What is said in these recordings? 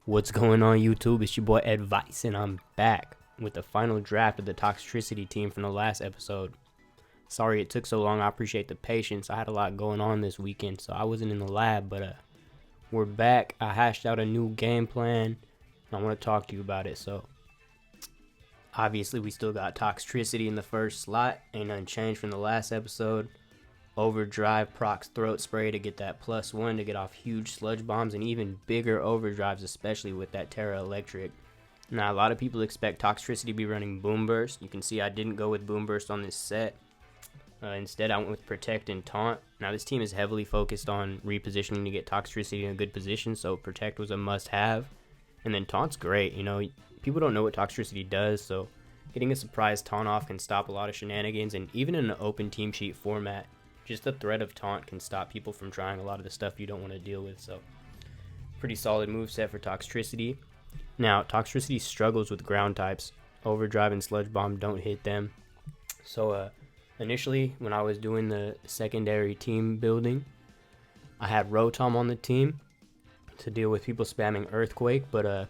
What's going on, YouTube? It's your boy Advice, and I'm back with the final draft of the Toxtricity team from the last episode. Sorry it took so long. I appreciate the patience. I had a lot going on this weekend, so I wasn't in the lab, but we're back. I hashed out a new game plan, and I want to talk to you about it. So, obviously, we still got Toxtricity in the first slot. Ain't nothing changed from the last episode. Overdrive procs throat spray to get that +1 to get off huge sludge bombs and even bigger overdrives, especially with that Terra Electric. Now, a lot of people expect Toxtricity to be running Boom Burst. You can see I didn't go with Boom Burst on this set. Instead, I went with Protect and Taunt. Now, this team is heavily focused on repositioning to get Toxtricity in a good position, so Protect was a must-have. And then Taunt's great. You know, people don't know what Toxtricity does, so getting a surprise Taunt off can stop a lot of shenanigans, and even in an open team sheet format, just the threat of Taunt can stop people from trying a lot of the stuff you don't want to deal with. So, pretty solid moveset for Toxtricity. Now, Toxtricity struggles with ground types. Overdrive and Sludge Bomb don't hit them. So, initially, when I was doing the secondary team building, I had Rotom on the team to deal with people spamming Earthquake, but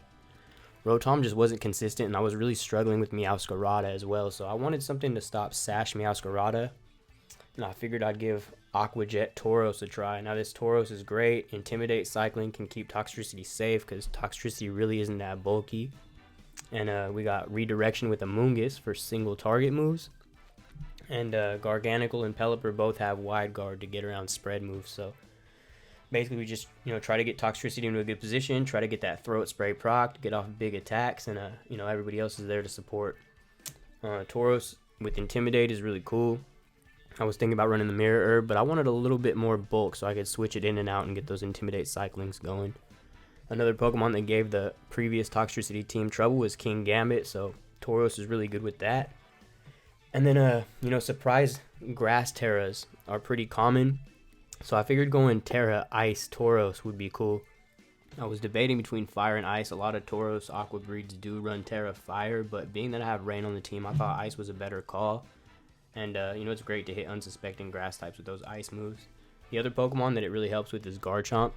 Rotom just wasn't consistent, and I was really struggling with Meowscarada as well. So, I wanted something to stop Sash Meowscarada. And I figured I'd give Aqua Jet Tauros a try. Now, this Tauros is great. Intimidate cycling can keep Toxtricity safe because Toxtricity really isn't that bulky. And we got Redirection with Amoonguss for single target moves. And Garganacl and Pelipper both have Wide Guard to get around spread moves. So basically, we just try to get Toxtricity into a good position, try to get that Throat Spray proc, get off big attacks, and everybody else is there to support. Tauros with Intimidate is really cool. I was thinking about running the Mirror Herb, but I wanted a little bit more bulk so I could switch it in and out and get those Intimidate cyclings going. Another Pokemon that gave the previous Toxtricity team trouble was Kingambit, so Tauros is really good with that. And then, surprise Grass Terras are pretty common, so I figured going Terra Ice Tauros would be cool. I was debating between Fire and Ice. A lot of Tauros Aqua breeds do run Terra Fire, but being that I have Rain on the team, I thought Ice was a better call. And, it's great to hit unsuspecting grass types with those ice moves. The other Pokemon that it really helps with is Garchomp.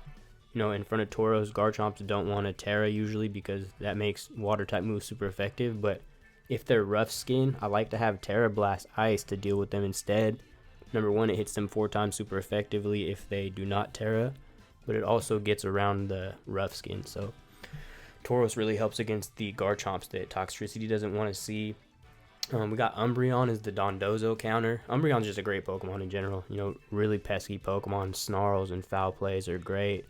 In front of Tauros, Garchomps don't want a Terra usually because that makes water type moves super effective. But if they're rough skin, I like to have Terra Blast Ice to deal with them instead. Number one, it hits them 4 times super effectively if they do not Terra. But it also gets around the rough skin. So Tauros really helps against the Garchomps that Toxtricity doesn't want to see. We got Umbreon as the Dondozo counter. Umbreon's just a great Pokemon in general. Really pesky Pokemon. Snarls and Foul Plays are great.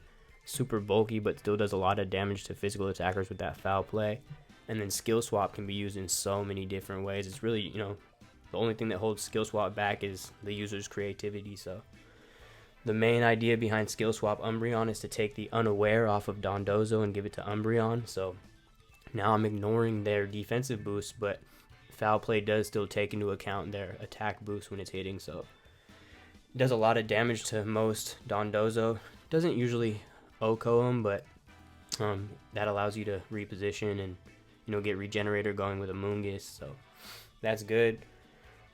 Super bulky, but still does a lot of damage to physical attackers with that Foul Play. And then Skill Swap can be used in so many different ways. It's really, the only thing that holds Skill Swap back is the user's creativity. So the main idea behind Skill Swap Umbreon is to take the Unaware off of Dondozo and give it to Umbreon. So now I'm ignoring their defensive boost, but Foul Play does still take into account their attack boost when it's hitting, so it does a lot of damage to most Dondozo. Doesn't usually OHKO them, but that allows you to reposition and get Regenerator going with Amoonguss, so that's good.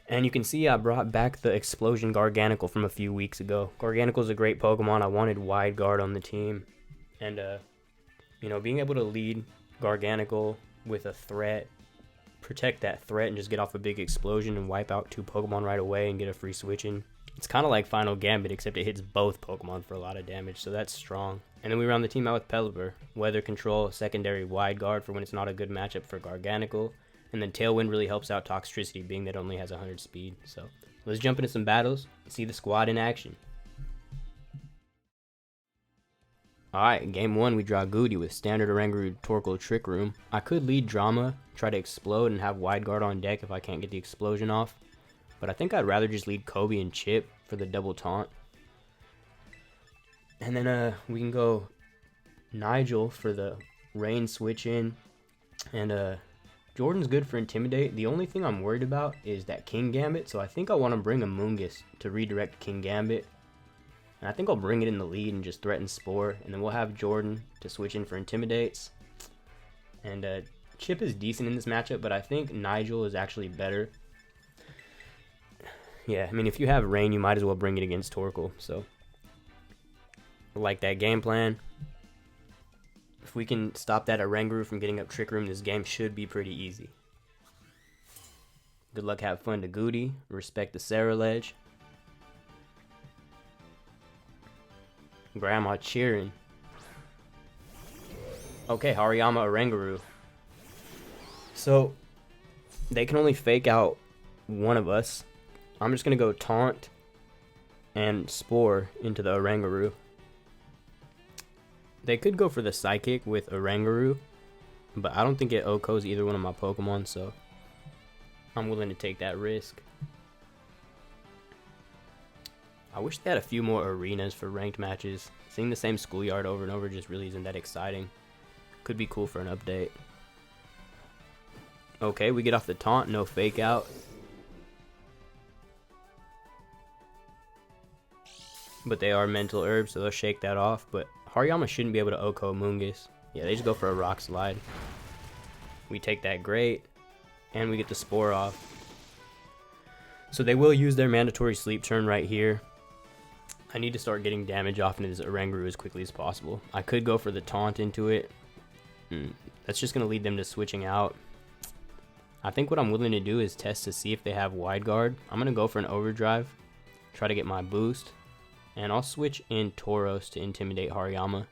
And you can see I brought back the Explosion Garganacl from a few weeks ago. Garganacl is a great Pokemon. I wanted Wide Guard on the team, and being able to lead Garganacl with a threat, protect that threat, and just get off a big explosion and wipe out 2 Pokemon right away and get a free switching. It's kind of like Final Gambit, except it hits both Pokemon for a lot of damage, so that's strong. And then we round the team out with Pelipper. Weather Control, secondary Wide Guard for when it's not a good matchup for Garganacl. And then Tailwind really helps out Toxtricity, being that it only has 100 speed. So let's jump into some battles and see the squad in action. Alright, game 1 we draw Goody with standard Oranguru Torkoal Trick Room. I could lead Drama, try to explode and have Wide Guard on deck if I can't get the explosion off. But I think I'd rather just lead Kobe and Chip for the double taunt. And then we can go Nigel for the rain switch in. And Jordan's good for Intimidate. The only thing I'm worried about is that Kingambit, so I think I want to bring Amoonguss to redirect Kingambit. And I think I'll bring it in the lead and just threaten Spore. And then we'll have Jordan to switch in for Intimidates. And Chip is decent in this matchup, but I think Nigel is actually better. Yeah, I mean, if you have Rain, you might as well bring it against Torkoal. So, I like that game plan. If we can stop that Oranguru from getting up Trick Room, this game should be pretty easy. Good luck, have fun to Goody. Respect the Ledge. Grandma cheering. Okay, Hariyama Oranguru. So, they can only fake out one of us. I'm just going to go Taunt and Spore into the Oranguru. They could go for the Psychic with Oranguru, but I don't think it OHKOs either one of my Pokemon, so I'm willing to take that risk. I wish they had a few more arenas for ranked matches. Seeing the same schoolyard over and over just really isn't that exciting. Could be cool for an update. Okay, we get off the Taunt, no fake out. But they are mental herbs, so they'll shake that off. But Hariyama shouldn't be able to OHKO Amoonguss. Yeah, they just go for a Rock Slide. We take that great, and we get the Spore off. So they will use their mandatory sleep turn right here. I need to start getting damage off into this Oranguru as quickly as possible. I could go for the Taunt into it. That's just going to lead them to switching out. I think what I'm willing to do is test to see if they have Wide Guard. I'm going to go for an Overdrive, try to get my boost, and I'll switch in Tauros to intimidate Hariyama.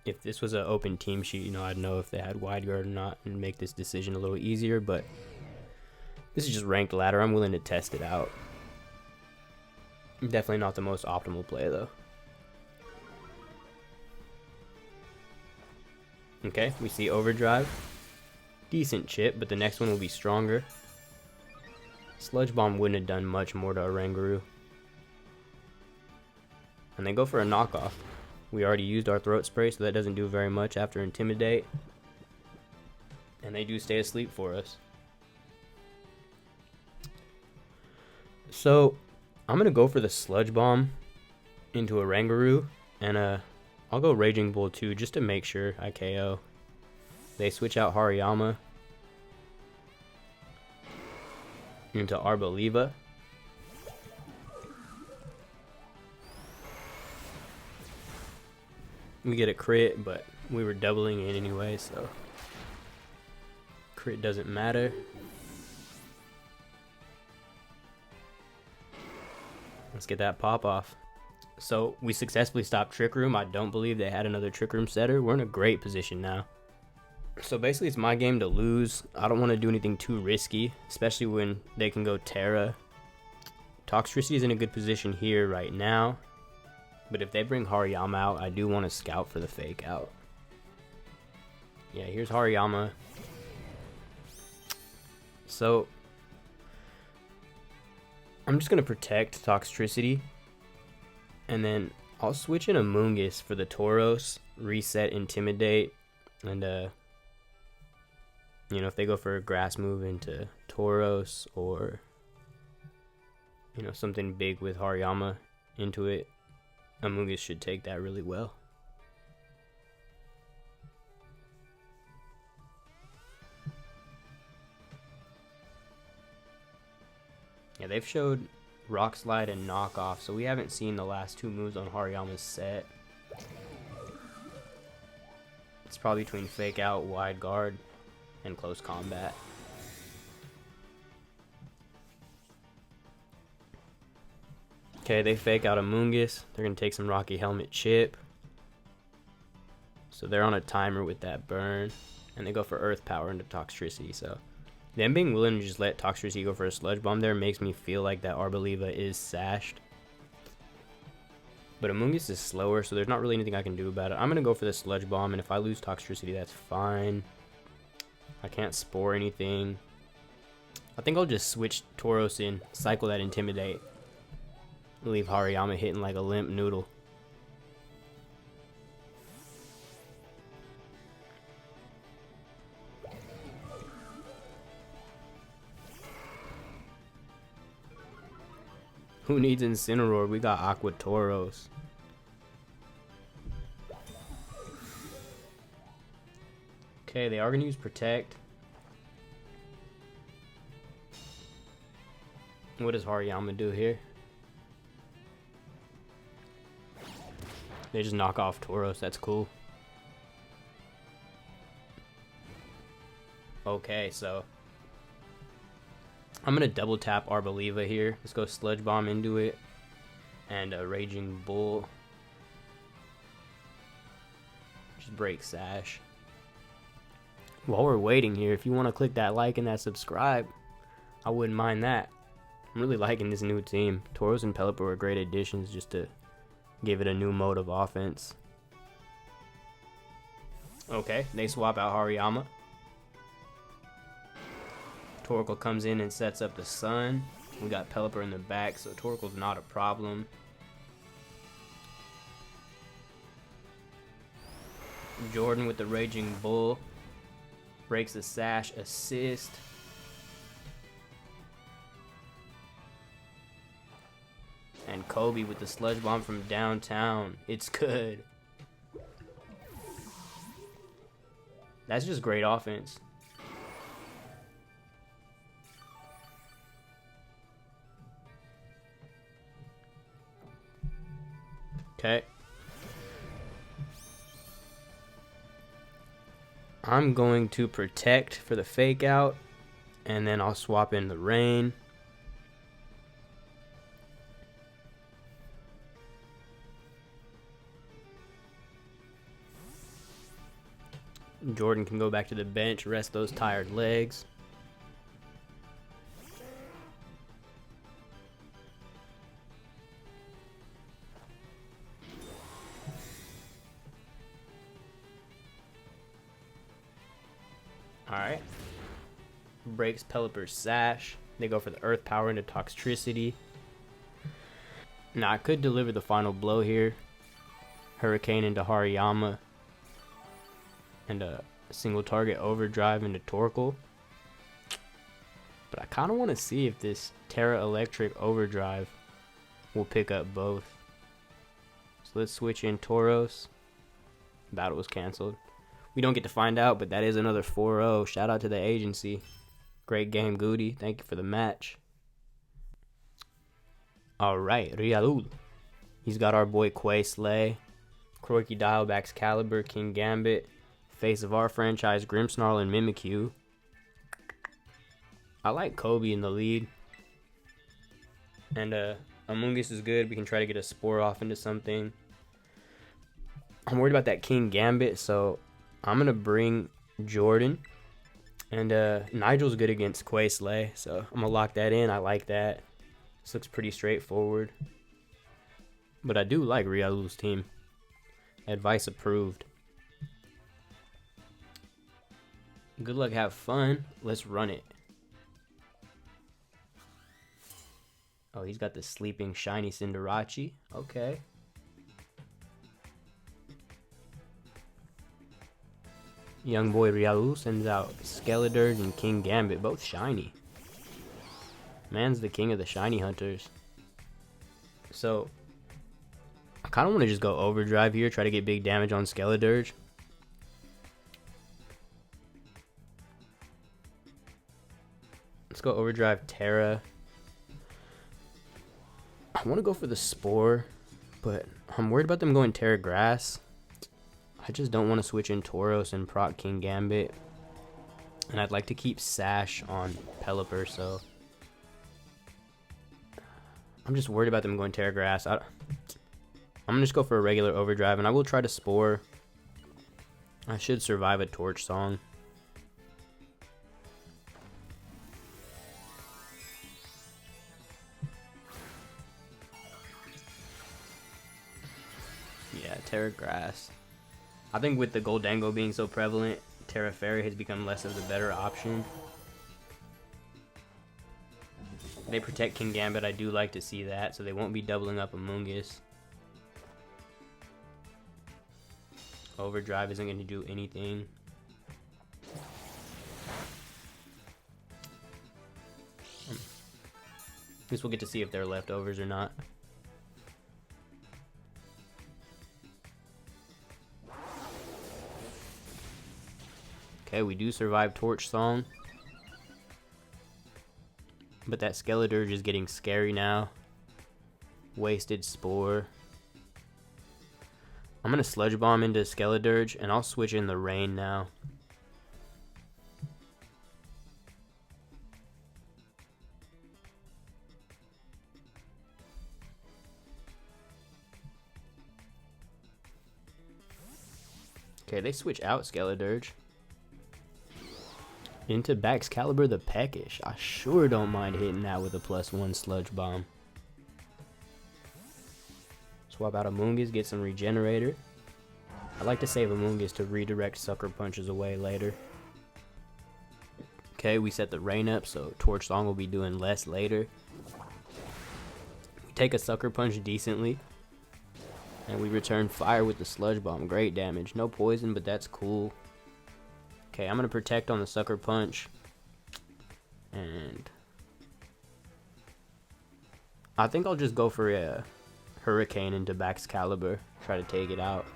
If this was an open team sheet, you know, I'd know if they had Wide Guard or not and make this decision a little easier, but this is just ranked ladder. I'm willing to test it out. Definitely not the most optimal play, though. Okay, we see Overdrive. Decent chip, but the next one will be stronger. Sludge Bomb wouldn't have done much more to Oranguru. And they go for a knockoff. We already used our Throat Spray, so that doesn't do very much after Intimidate. And they do stay asleep for us. So, I'm going to go for the Sludge Bomb into Oranguru. And I'll go Raging Bull too, just to make sure I KO. They switch out Hariyama into Arboliva. We get a crit, but we were doubling in anyway, so crit doesn't matter. Let's get that pop off. So we successfully stopped Trick Room. I don't believe they had another Trick Room setter. We're in a great position now. So basically it's my game to lose. I don't want to do anything too risky, especially when they can go Terra. Toxtricity is in a good position here right now. But if they bring Hariyama out, I do want to scout for the fake out. Yeah, here's Hariyama. So I'm just going to protect Toxtricity. And then I'll switch in Amoonguss for the Tauros, reset Intimidate, and you know, if they go for a grass move into Tauros or, you know, something big with Hariyama into it, Amoonguss should take that really well. Yeah, they've showed Rock Slide and Knockoff, so we haven't seen the last two moves on Hariyama's set. It's probably between Fake Out, Wide Guard, and Close Combat. Okay, they fake out Amoonguss. They're going to take some Rocky Helmet chip. So they're on a timer with that burn. And they go for Earth Power into Toxtricity. So them being willing to just let Toxtricity go for a Sludge Bomb there makes me feel like that Arboliva is sashed. But Amoonguss is slower, so there's not really anything I can do about it. I'm going to go for the Sludge Bomb, and if I lose Toxtricity, that's fine. I can't Spore anything. I think I'll just switch Tauros in, cycle that Intimidate. Leave Hariyama hitting like a limp noodle. Who needs Incineroar? We got Aqua Tauros. Okay, they are going to use Protect. What does Hariyama do here? They just knock off Tauros. That's cool. Okay, so I'm gonna double tap Arboliva here. Let's go Sludge Bomb into it, and a Raging Bull. Just break Sash. While we're waiting here, if you want to click that like and that subscribe, I wouldn't mind that. I'm really liking this new team. Tauros and Pelipper were great additions just to give it a new mode of offense. Okay, they swap out Hariyama. Torkoal comes in and sets up the Sun. We got Pelipper in the back, so Torkoal's not a problem. Jordan with the Raging Bull. Breaks the Sash, assist. And Kobe with the Sludge Bomb from downtown. It's good. That's just great offense. Okay. I'm going to protect for the fake out, and then I'll swap in the rain. Jordan can go back to the bench, rest those tired legs. Alright. Breaks Pelipper's Sash. They go for the Earth Power into Toxtricity. Now, I could deliver the final blow here. Hurricane into Hariyama. And a single target overdrive into Torkoal. But I kind of want to see if this Terra Electric overdrive will pick up both. So let's switch in Tauros. Battle was canceled. We don't get to find out, but that is another 4-0. Shout out to the agency. Great game, Goody. Thank you for the match. Alright, Rialul. He's got our boy Quaquaval, Crocodile, Baxcalibur, Kingambit, face of our franchise, Grimmsnarl, and Mimikyu. I like Kobe in the lead. And Amoonguss is good. We can try to get a Spore off into something. I'm worried about that Kingambit, so I'm going to bring Jordan. And Nigel's good against Quaquaval, so I'm going to lock that in. I like that. This looks pretty straightforward. But I do like Rialul's team. Advice approved. Good luck, have fun. Let's run it. Oh, he's got the sleeping shiny Cinderace. Okay. Young boy Rialul sends out Skeledirge and Kingambit, both shiny. Man's the king of the shiny hunters. So, I kind of want to just go overdrive here, try to get big damage on Skeledirge. Let's go overdrive Terra. I want to go for the Spore, but I'm worried about them going Terra Grass. I just don't want to switch in Tauros and proc Kingambit. And I'd like to keep Sash on Pelipper, so I'm just worried about them going Terra Grass. I'm going to just go for a regular overdrive, and I will try to Spore. I should survive a Torch Song. Yeah, Terra Grass. I think with the Goldango being so prevalent, Terra Fairy has become less of the better option. They protect Kingambit, I do like to see that, so they won't be doubling up Amoonguss. Overdrive isn't going to do anything. At least we'll get to see if they're leftovers or not. Okay, we do survive Torch Song. But that Skeledirge is getting scary now. Wasted Spore. I'm going to Sludge Bomb into Skeledirge, and I'll switch in the Rain now. Okay, they switch out Skeledirge. Into Baxcalibur the Peckish. I sure don't mind hitting that with a +1 Sludge Bomb. Swap out Amoonguss, get some Regenerator. I like to save Amoonguss to redirect Sucker Punches away later. Okay, we set the Rain up, so Torch Song will be doing less later. We take a Sucker Punch decently. And we return Fire with the Sludge Bomb. Great damage. No poison, but that's cool. Okay, I'm going to Protect on the Sucker Punch. And I think I'll just go for a Hurricane into Baxcalibur. Try to take it out.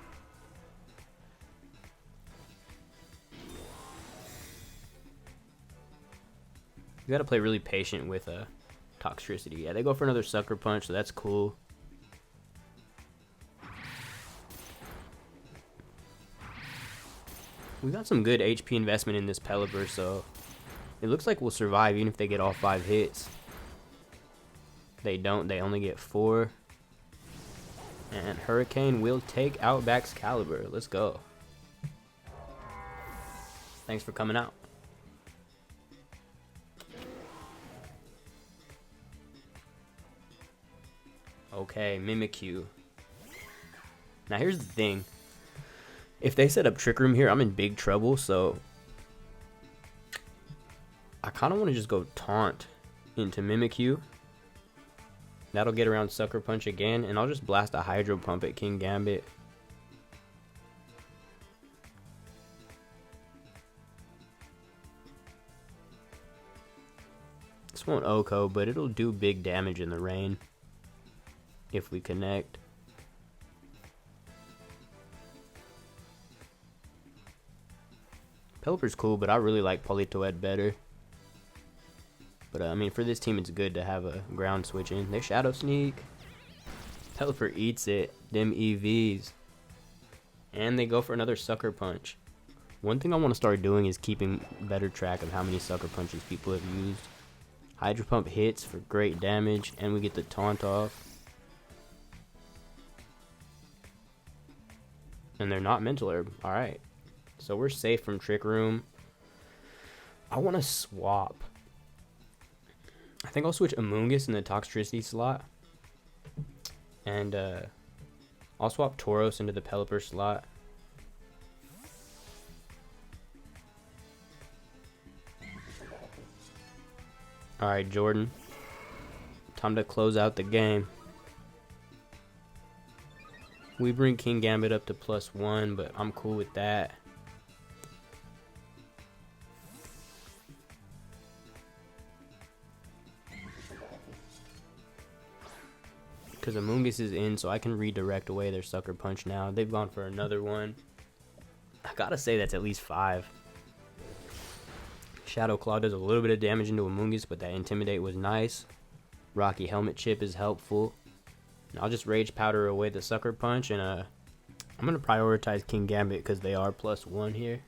You got to play really patient with Toxtricity. Yeah, they go for another Sucker Punch, so that's cool. We got some good HP investment in this Pelipper, so it looks like we'll survive even if they get all 5 hits. They don't, they only get 4. And Hurricane will take out Baxcalibur. Let's go. Thanks for coming out. Okay, Mimikyu. Now here's the thing. If they set up Trick Room here, I'm in big trouble, so I kind of want to just go Taunt into Mimikyu. That'll get around Sucker Punch again, and I'll just blast a Hydro Pump at Kingambit. This won't OHKO, but it'll do big damage in the rain if we connect. Pelipper's cool, but I really like Politoed better. But I mean, for this team, it's good to have a ground switch in. They Shadow Sneak. Pelipper eats it. Them EVs. And they go for another Sucker Punch. One thing I want to start doing is keeping better track of how many Sucker Punches people have used. Hydro Pump hits for great damage, and we get the Taunt off. And they're not Mental Herb. Alright. So we're safe from Trick Room. I want to swap. I think I'll switch Amoonguss in the Toxtricity slot. And I'll swap Tauros into the Pelipper slot. Alright, Jordan. Time to close out the game. We bring Kingambit up to +1, but I'm cool with that. Because Amoonguss is in, so I can redirect away their Sucker Punch now. They've gone for another one. I gotta say that's at least 5. Shadow Claw does a little bit of damage into Amoonguss, but that Intimidate was nice. Rocky Helmet Chip is helpful. And I'll just Rage Powder away the Sucker Punch, and I'm gonna prioritize Kingambit because they are +1 here.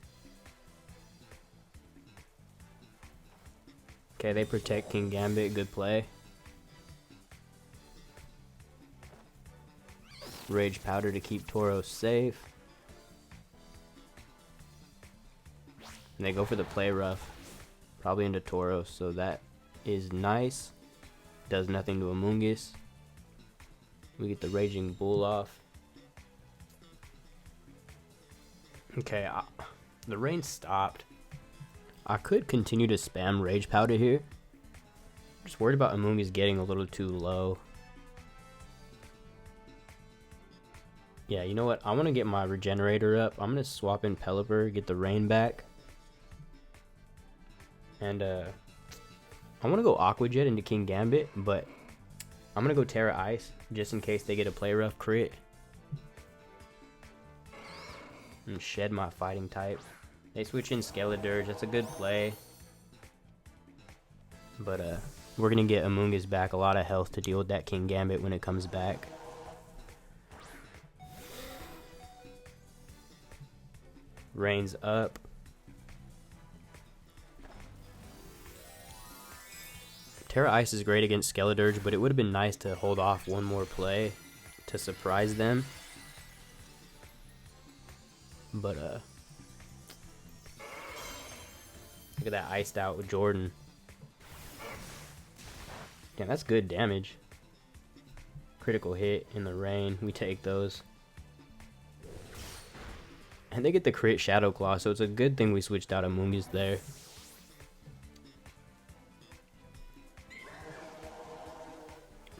Okay, they protect Kingambit. Good play. Rage Powder to keep Tauros safe. And they go for the Play Rough. Probably into Tauros, so that is nice. Does nothing to Amoonguss. We get the Raging Bull off. Okay, the rain stopped. I could continue to spam Rage Powder here. Just worried about Amoonguss getting a little too low. Yeah, you know what? I want to get my Regenerator up. I'm going to swap in Pelipper, get the rain back. And I want to go Aqua Jet into Kingambit, but I'm going to go Terra Ice just in case they get a Play Rough crit. And shed my fighting type. They switch in Skeledirge. That's a good play. But We're going to get Amoonguss back a lot of health to deal with that Kingambit when it comes back. Rain's up. Terra Ice is great against Skeledirge, but it would have been nice to hold off one more play to surprise them. But, look at that iced out with Jordan. Yeah, that's good damage. Critical hit in the rain. We take those. And they get the crit Shadow Claw, so it's a good thing we switched out Amoonguss there.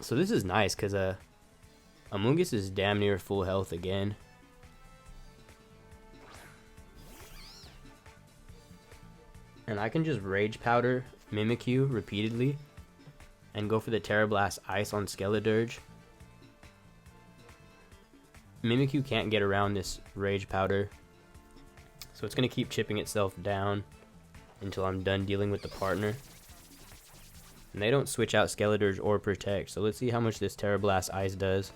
So this is nice, because Amoonguss is damn near full health again. And I can just Rage Powder Mimikyu repeatedly and go for the Terra Blast Ice on Skeledirge. Mimikyu can't get around this Rage Powder, so it's going to keep chipping itself down until I'm done dealing with the partner. And they don't switch out Skeledirge or Protect, so let's see how much this Terra Blast Ice does.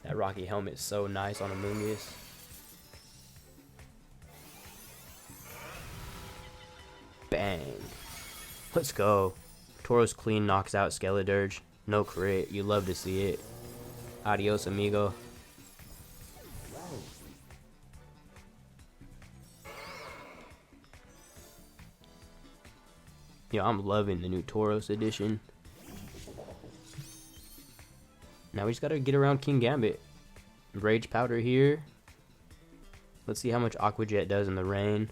That Rocky Helmet is so nice on Amoonguss. Bang. Let's go. Tauros clean knocks out Skeledirge. No crit. You love to see it. Adios, amigo. Yo, I'm loving the new Tauros edition. Now we just gotta get around Kingambit. Rage Powder here. Let's see how much Aqua Jet does in the rain.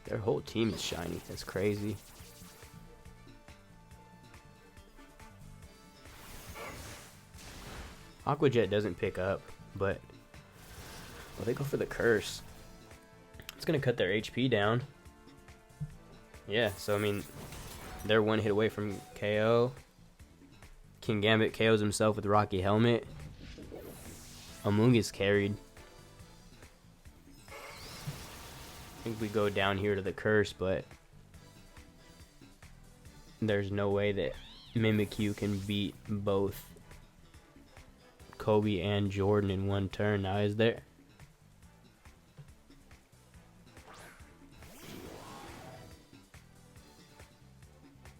Their whole team is shiny. That's crazy. Aqua Jet doesn't pick up, but well, they go for the curse. It's gonna cut their HP down. Yeah, so I mean, they're one hit away from KO. Kingambit KOs himself with Rocky Helmet. Amoonguss carried. I think we go down here to the curse, but there's no way that Mimikyu can beat both Kobe and Jordan in one turn now, is there?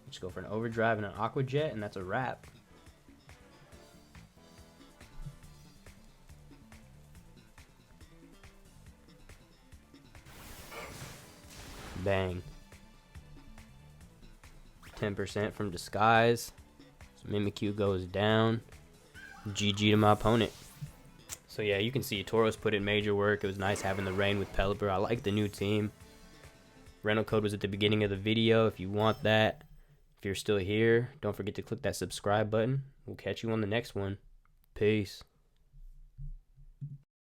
Just go for an Overdrive and an Aqua Jet, and that's a wrap. Bang. 10% from Disguise. So Mimikyu goes down. GG to my opponent. So yeah, you can see Tauros put in major work. It was nice having the rain with Pelipper. I like the new team. Rental code was at the beginning of the video if you want that. If you're still here, don't forget to click that subscribe button. We'll catch you on the next one. Peace.